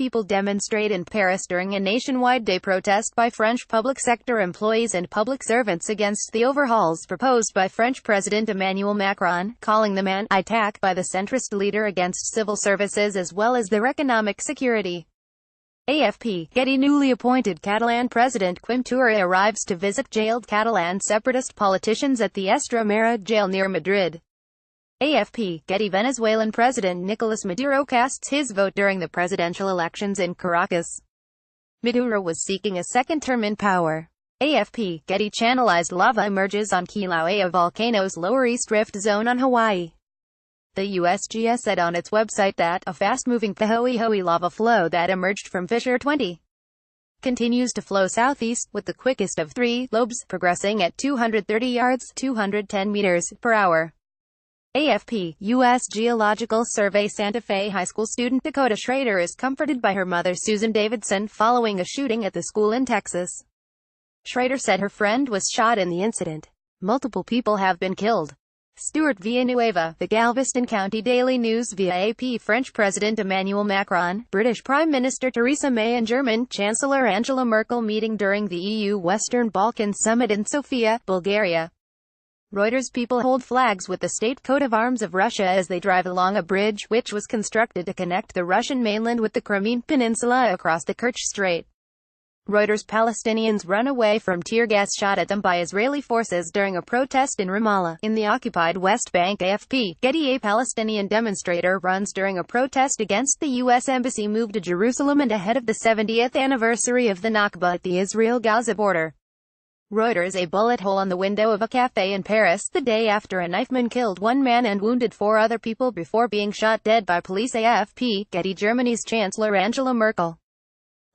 people demonstrate in Paris during a nationwide day protest by French public sector employees and public servants against the overhauls proposed by French President Emmanuel Macron, calling them an attack by the centrist leader against civil services as well as their economic security. AFP, Getty. Newly appointed Catalan President Quim Torra arrives to visit jailed Catalan separatist politicians at the Extremadura jail near Madrid. AFP, Getty. Venezuelan President Nicolas Maduro casts his vote during the presidential elections in Caracas. Maduro was seeking a second term in power. AFP, Getty. Channelized lava emerges on Kilauea volcano's lower East Rift zone on Hawaii. The USGS said on its website that a fast-moving Pahoehoe lava flow that emerged from Fissure 20 continues to flow southeast, with the quickest of three lobes progressing at 230 yards (210 meters) per hour. AFP, U.S. Geological Survey. Santa Fe High School student Dakota Schrader is comforted by her mother Susan Davidson following a shooting at the school in Texas. Schrader said her friend was shot in the incident. Multiple people have been killed. Stuart Villanueva, The Galveston County Daily News via AP. French President Emmanuel Macron, British Prime Minister Theresa May and German Chancellor Angela Merkel meeting during the EU Western Balkans Summit in Sofia, Bulgaria. Reuters. People hold flags with the state coat of arms of Russia as they drive along a bridge, which was constructed to connect the Russian mainland with the Crimean Peninsula across the Kerch Strait. Reuters. Palestinians run away from tear gas shot at them by Israeli forces during a protest in Ramallah, in the occupied West Bank. AFP, Getty. A Palestinian demonstrator runs during a protest against the U.S. Embassy move to Jerusalem and ahead of the 70th anniversary of the Nakba at the Israel-Gaza border. Reuters. A bullet hole on the window of a cafe in Paris the day after a knifeman killed one man and wounded four other people before being shot dead by police. AFP, Getty. Germany's Chancellor Angela Merkel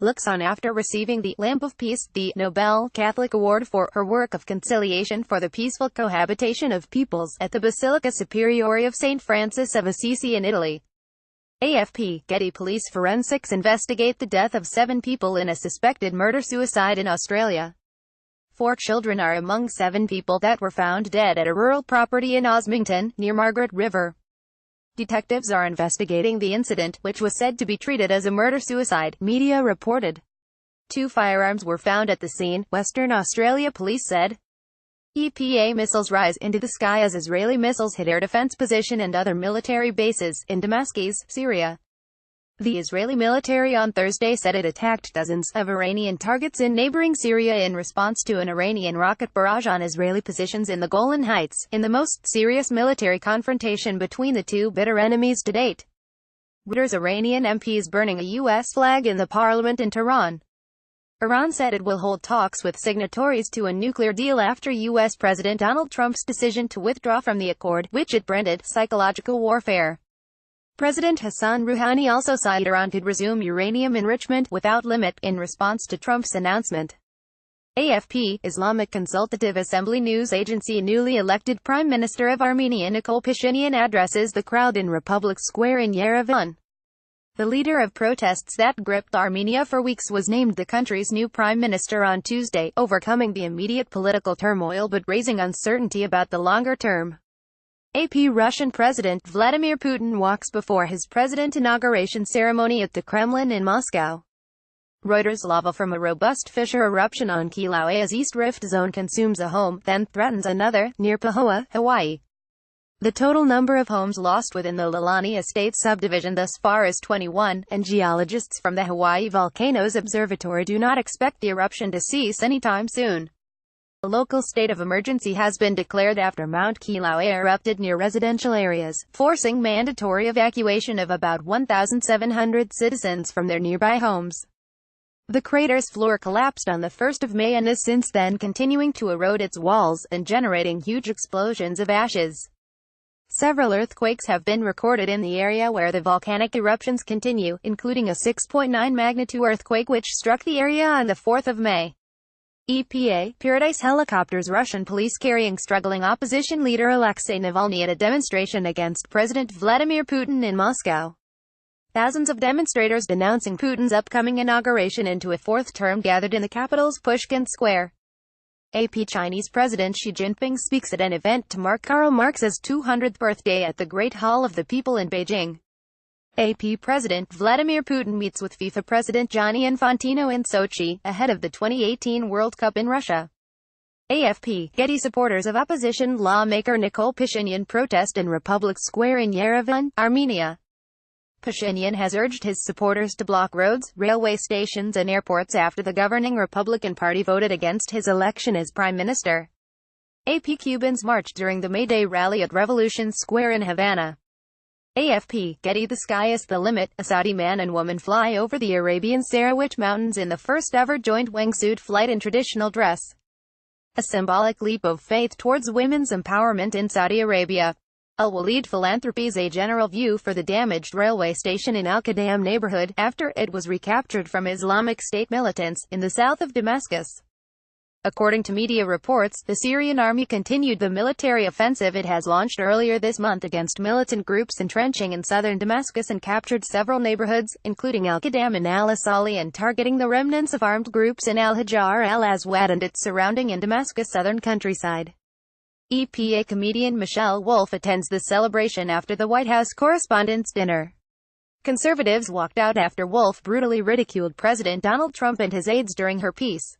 looks on after receiving the Lamp of Peace, the Nobel Catholic Award for her work of conciliation for the peaceful cohabitation of peoples, at the Basilica Superiore of St. Francis of Assisi in Italy. AFP, Getty. Police forensics investigate the death of 7 people in a suspected murder-suicide in Australia. 4 children are among 7 people that were found dead at a rural property in Osmington, near Margaret River. Detectives are investigating the incident, which was said to be treated as a murder-suicide, media reported. 2 firearms were found at the scene, Western Australia police said. EPA missiles rise into the sky as Israeli missiles hit air defense position and other military bases, in Damascus, Syria. The Israeli military on Thursday said it attacked dozens of Iranian targets in neighboring Syria in response to an Iranian rocket barrage on Israeli positions in the Golan Heights, in the most serious military confrontation between the two bitter enemies to date. Reuters. Iranian MPs burning a U.S. flag in the parliament in Tehran. Iran said it will hold talks with signatories to a nuclear deal after U.S. President Donald Trump's decision to withdraw from the accord, which it branded psychological warfare. President Hassan Rouhani also said Iran could resume uranium enrichment without limit, in response to Trump's announcement. AFP, Islamic Consultative Assembly news agency. Newly elected Prime Minister of Armenia Nikol Pashinyan addresses the crowd in Republic Square in Yerevan. The leader of protests that gripped Armenia for weeks was named the country's new prime minister on Tuesday, overcoming the immediate political turmoil but raising uncertainty about the longer term. AP. Russian President Vladimir Putin walks before his president inauguration ceremony at the Kremlin in Moscow. Reuters. Lava from a robust fissure eruption on Kilauea's East Rift zone consumes a home, then threatens another, near Pahoa, Hawaii. The total number of homes lost within the Lalani Estate subdivision thus far is 21, and geologists from the Hawaii Volcanoes Observatory do not expect the eruption to cease anytime soon. A local state of emergency has been declared after Mount Kilauea erupted near residential areas, forcing mandatory evacuation of about 1,700 citizens from their nearby homes. The crater's floor collapsed on the 1st of May and is since then continuing to erode its walls, and generating huge explosions of ashes. Several earthquakes have been recorded in the area where the volcanic eruptions continue, including a 6.9 magnitude earthquake which struck the area on the 4th of May. EPA, Paradise helicopters. Russian police carrying struggling opposition leader Alexei Navalny at a demonstration against President Vladimir Putin in Moscow. Thousands of demonstrators denouncing Putin's upcoming inauguration into a 4th term gathered in the capital's Pushkin Square. AP. Chinese President Xi Jinping speaks at an event to mark Karl Marx's 200th birthday at the Great Hall of the People in Beijing. AP President Vladimir Putin meets with FIFA President Gianni Infantino in Sochi, ahead of the 2018 World Cup in Russia. AFP, Getty. Supporters of opposition lawmaker Nikol Pashinyan protest in Republic Square in Yerevan, Armenia. Pashinyan has urged his supporters to block roads, railway stations and airports after the governing Republican Party voted against his election as prime minister. AP. Cubans marched during the May Day rally at Revolution Square in Havana. AFP, Getty. The sky is the limit. A Saudi man and woman fly over the Arabian Sarawak Mountains in the first-ever joint wingsuit flight in traditional dress. A symbolic leap of faith towards women's empowerment in Saudi Arabia. Al-Walid Philanthropies. A general view for the damaged railway station in Al-Qadam neighborhood, after it was recaptured from Islamic State militants, in the south of Damascus. According to media reports, the Syrian army continued the military offensive it has launched earlier this month against militant groups entrenching in southern Damascus and captured several neighborhoods, including Al-Qadam and Al-Asali, and targeting the remnants of armed groups in Al-Hajar al-Aswad and its surrounding in Damascus' southern countryside. EPA comedian Michelle Wolf attends the celebration after the White House Correspondents' Dinner. Conservatives walked out after Wolf brutally ridiculed President Donald Trump and his aides during her piece.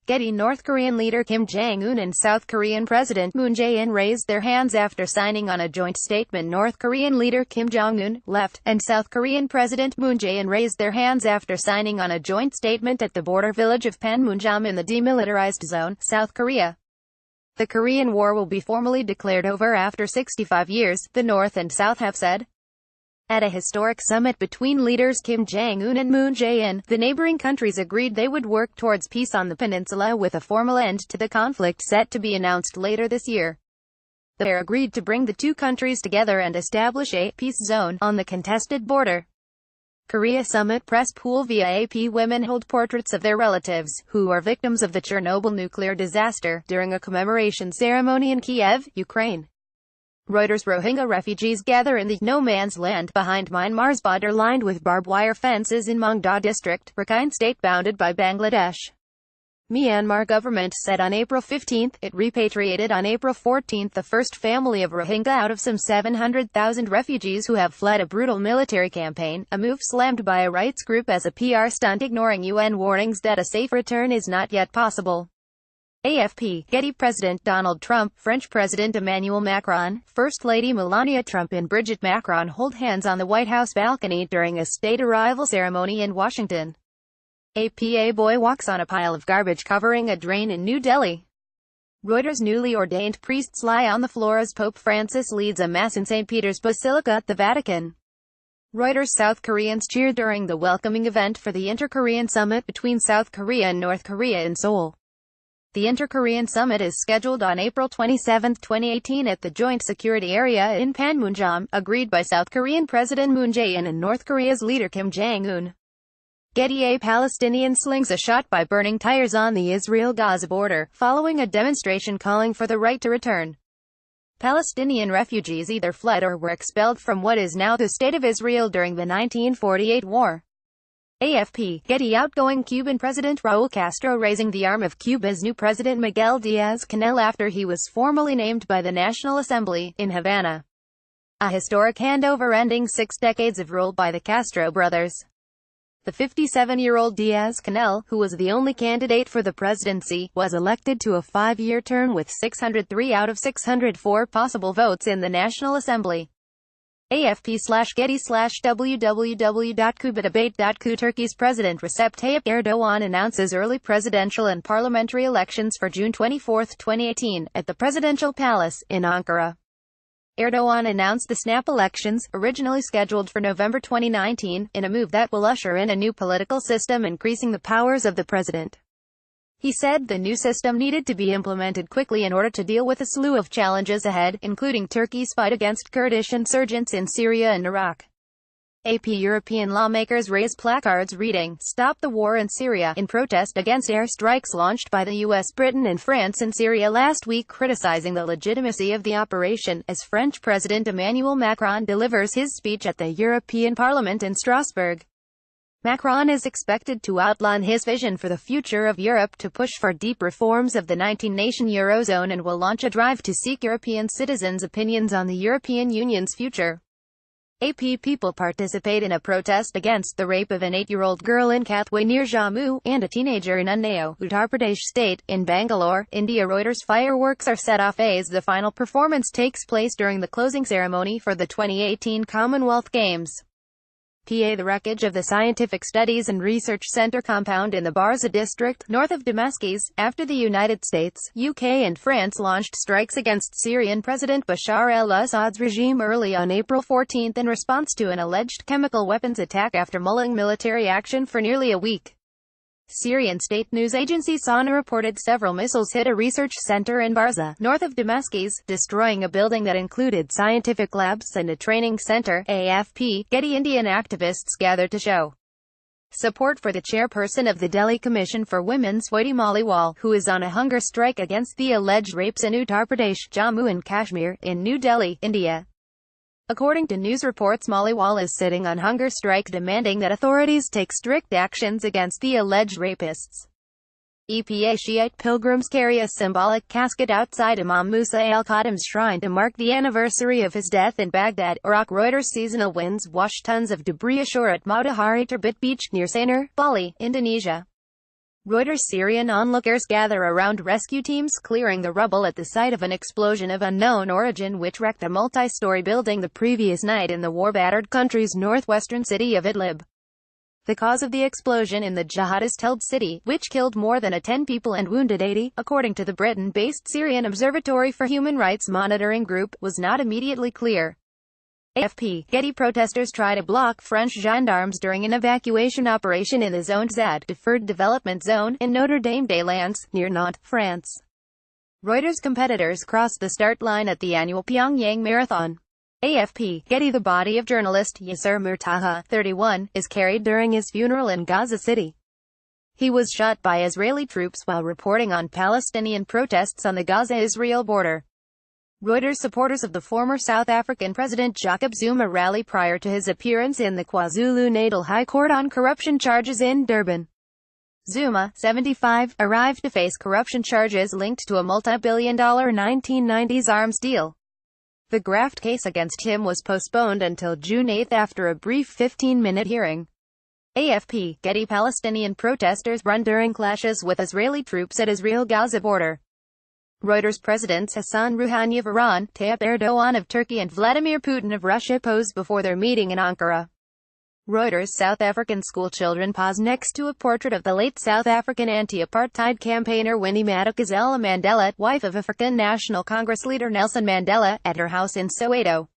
Getty. North Korean leader Kim Jong-un and South Korean President Moon Jae-in raised their hands after signing on a joint statement. North Korean leader Kim Jong-un, left, and South Korean President Moon Jae-in raised their hands after signing on a joint statement at the border village of Panmunjom in the demilitarized zone, South Korea. The Korean War will be formally declared over after 65 years, the North and South have said. At a historic summit between leaders Kim Jong-un and Moon Jae-in, the neighboring countries agreed they would work towards peace on the peninsula with a formal end to the conflict set to be announced later this year. The pair agreed to bring the two countries together and establish a peace zone on the contested border. Korea Summit press pool via AP. Women hold portraits of their relatives, who are victims of the Chernobyl nuclear disaster, during a commemoration ceremony in Kiev, Ukraine. Reuters. Rohingya refugees gather in the no-man's land behind Myanmar's border lined with barbed wire fences in Mongda district, Rakhine state bounded by Bangladesh. Myanmar government said on April 15 it repatriated on April 14 the first family of Rohingya out of some 700,000 refugees who have fled a brutal military campaign, a move slammed by a rights group as a PR stunt, ignoring UN warnings that a safe return is not yet possible. AFP, Getty. President Donald Trump, French President Emmanuel Macron, First Lady Melania Trump and Brigitte Macron hold hands on the White House balcony during a state arrival ceremony in Washington. A boy walks on a pile of garbage covering a drain in New Delhi. Reuters. Newly ordained priests lie on the floor as Pope Francis leads a mass in St. Peter's Basilica at the Vatican. Reuters. South Koreans cheer during the welcoming event for the Inter-Korean Summit between South Korea and North Korea in Seoul. The Inter-Korean Summit is scheduled on April 27, 2018 at the Joint Security Area in Panmunjom, agreed by South Korean President Moon Jae-in and North Korea's leader Kim Jong-un. Getty. A Palestinian slings a shot by burning tires on the Israel-Gaza border, following a demonstration calling for the right to return. Palestinian refugees either fled or were expelled from what is now the State of Israel during the 1948 war. AFP, Getty. Outgoing Cuban President Raúl Castro raising the arm of Cuba's new president Miguel Díaz-Canel after he was formally named by the National Assembly, in Havana. A historic handover ending 6 decades of rule by the Castro brothers. The 57-year-old Díaz-Canel, who was the only candidate for the presidency, was elected to a 5-year term with 603 out of 604 possible votes in the National Assembly. AFP/Getty/www.kubadebate.cu. Turkey's President Recep Tayyip Erdoğan announces early presidential and parliamentary elections for June 24, 2018, at the Presidential Palace, in Ankara. Erdoğan announced the snap elections, originally scheduled for November 2019, in a move that will usher in a new political system increasing the powers of the president. He said the new system needed to be implemented quickly in order to deal with a slew of challenges ahead, including Turkey's fight against Kurdish insurgents in Syria and Iraq. AP. European lawmakers raise placards reading, "Stop the War in Syria," in protest against airstrikes launched by the US, Britain and France in Syria last week, criticizing the legitimacy of the operation, as French President Emmanuel Macron delivers his speech at the European Parliament in Strasbourg. Macron is expected to outline his vision for the future of Europe, to push for deep reforms of the 19-nation Eurozone, and will launch a drive to seek European citizens' opinions on the European Union's future. AP people participate in a protest against the rape of an 8-year-old girl in Kathway near Jammu, and a teenager in Unnao, Uttar Pradesh state, in Bangalore, India. Reuters. Fireworks are set off as the final performance takes place during the closing ceremony for the 2018 Commonwealth Games. The wreckage of the Scientific Studies and Research Center compound in the Barza district, north of Damascus, after the United States, UK and France launched strikes against Syrian President Bashar al-Assad's regime early on April 14 in response to an alleged chemical weapons attack after mulling military action for nearly a week. Syrian state news agency SANA reported several missiles hit a research center in Barza, north of Damascus, destroying a building that included scientific labs and a training center. AFP. Getty. Indian activists gathered to show support for the chairperson of the Delhi Commission for Women Swati Maliwal, who is on a hunger strike against the alleged rapes in Uttar Pradesh, Jammu and Kashmir, in New Delhi, India. According to news reports, Maliwal is sitting on hunger strike demanding that authorities take strict actions against the alleged rapists. EPA. Shiite pilgrims carry a symbolic casket outside Imam Musa al-Kadhim's shrine to mark the anniversary of his death in Baghdad, Iraq. Reuters. Seasonal winds wash tons of debris ashore at Matahari Turbit Beach, near Sanur, Bali, Indonesia. Reuters. Syrian onlookers gather around rescue teams clearing the rubble at the site of an explosion of unknown origin which wrecked a multi-story building the previous night in the war-battered country's northwestern city of Idlib. The cause of the explosion in the jihadist-held city, which killed more than 10 people and wounded 80, according to the Britain-based Syrian Observatory for Human Rights Monitoring Group, was not immediately clear. AFP. Getty. Protesters try to block French gendarmes during an evacuation operation in the Zone Z Deferred Development Zone in Notre-Dame-des-Landes, near Nantes, France. Reuters. Competitors cross the start line at the annual Pyongyang Marathon. AFP. Getty. The body of journalist Yasser Murtaha, 31, is carried during his funeral in Gaza City. He was shot by Israeli troops while reporting on Palestinian protests on the Gaza-Israel border. Reuters. Supporters of the former South African President Jacob Zuma rally prior to his appearance in the KwaZulu-Natal High Court on corruption charges in Durban. Zuma, 75, arrived to face corruption charges linked to a multi-billion-dollar 1990s arms deal. The graft case against him was postponed until June 8 after a brief 15-minute hearing. AFP. Getty. Palestinian protesters run during clashes with Israeli troops at Israel-Gaza border. Reuters. Presidents Hassan Rouhani of Iran, Tayyip Erdogan of Turkey and Vladimir Putin of Russia pose before their meeting in Ankara. Reuters. South African schoolchildren pause next to a portrait of the late South African anti-apartheid campaigner Winnie Madikizela Mandela, wife of African National Congress leader Nelson Mandela, at her house in Soweto.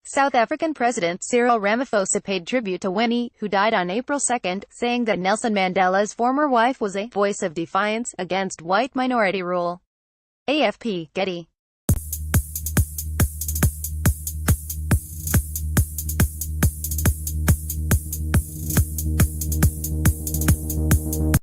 South African President Cyril Ramaphosa paid tribute to Winnie, who died on April 2, saying that Nelson Mandela's former wife was a voice of defiance against white minority rule. AFP. Getty.